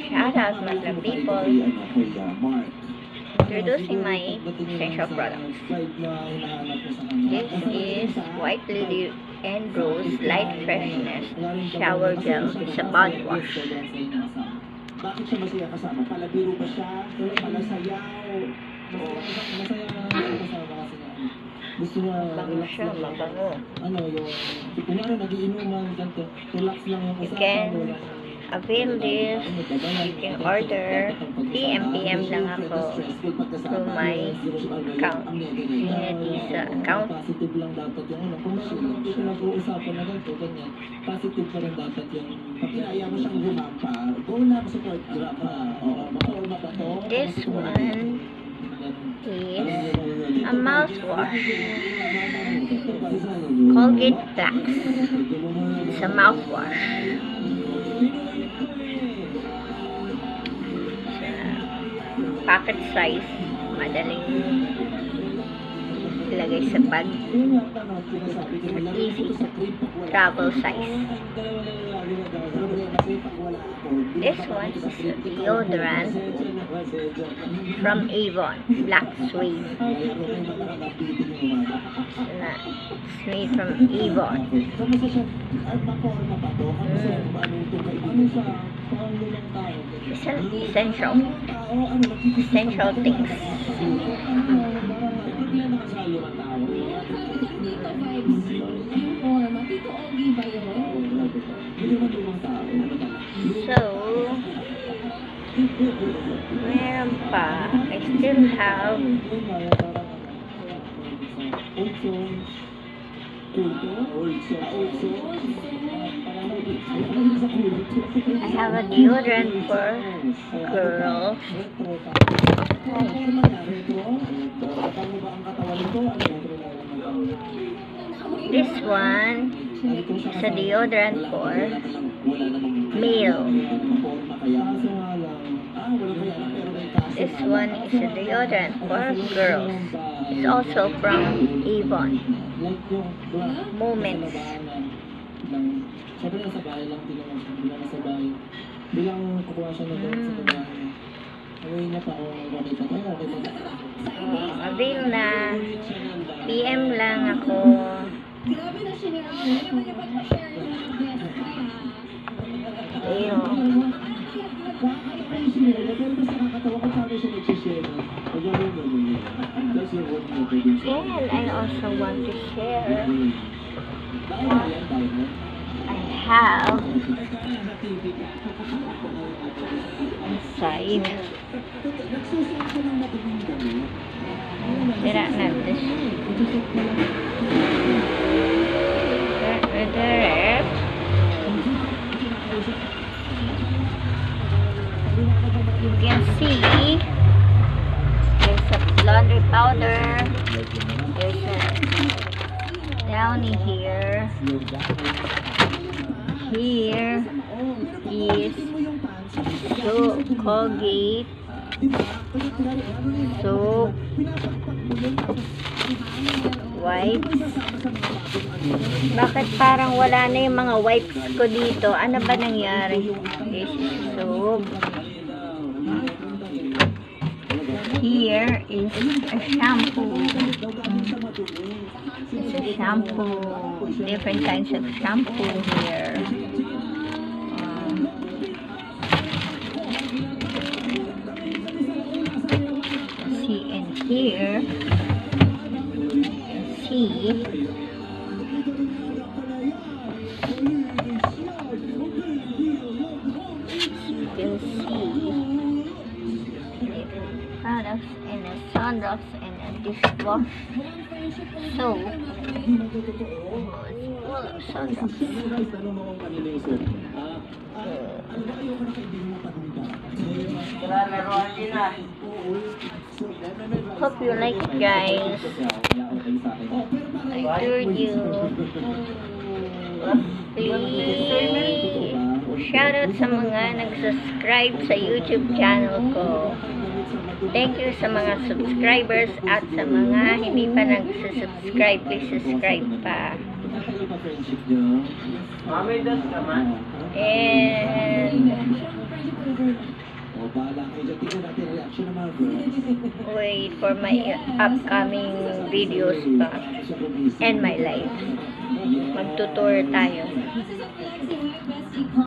Shout out Madla people. Introducing my essential products. This is White Lily and Rose Light Freshness Shower Gel sa body wash. Bakit siya masaya kasama? Palabiro ba siya? Palasayaw? Masaya kasama kasi nga. Gusto niya relax Siya, lang. mabango. Ano yung, kunyari nagiinuman, ganito, relax lang yung You usapan. can avail this. You can order. PM lang ako through my account. Inetisa account. Positive lang dapat yung ano. Kung may pinag-uusapan na ganito, ganyan, positive pa rin dapat yung pag kinaya mo siyang humampa, go na support drama. Oo, makorma ba to? This one is a mouthwash. Colgate Plax. It's a mouthwash. Pocket size. Madaling ilagay sa bag. Easy. Travel size. This one is a deodorant from Avon. Black Suede. It's made from Avon. It's an essential things. So, meron pa. I still have I have a deodorant for girls. This one is a deodorant for male. This one is a deodorant for girls. It's also from Avon. Moments. Siyempre nasa bahay lang, nasa bahay. Bilang kukuha siya ng sa bahay. Away niya pa ako makita ko. Avail na. PM lang ako. Grabe na siya niya. Ayaw niya mag-share ng best friend. Ayun. And I also want to share I have inside. Tira natin. You can see there's a laundry powder. There's a downy here. Here is Colgate soap, wipes. Bakit parang wala na yung mga wipes ko dito? Ano ba nangyari? This is soap. Here is a shampoo. It's a shampoo. Different kinds of shampoo here. See, and here, see, products and a sundrops and a dishwash soap. Well, sundrops. Hope you like it, guys. I told you. Please, shoutout sa mga nag-subscribe sa YouTube channel ko. Thank you sa mga subscribers at sa mga hindi pa nag-subscribe, please subscribe pa. friendship niyo. And O, bahala kayo dyan. Tingnan natin ang reaction ng mga girls. wait for my upcoming videos pa and my life. Magtutour tayo. This is a Flexi White Bestie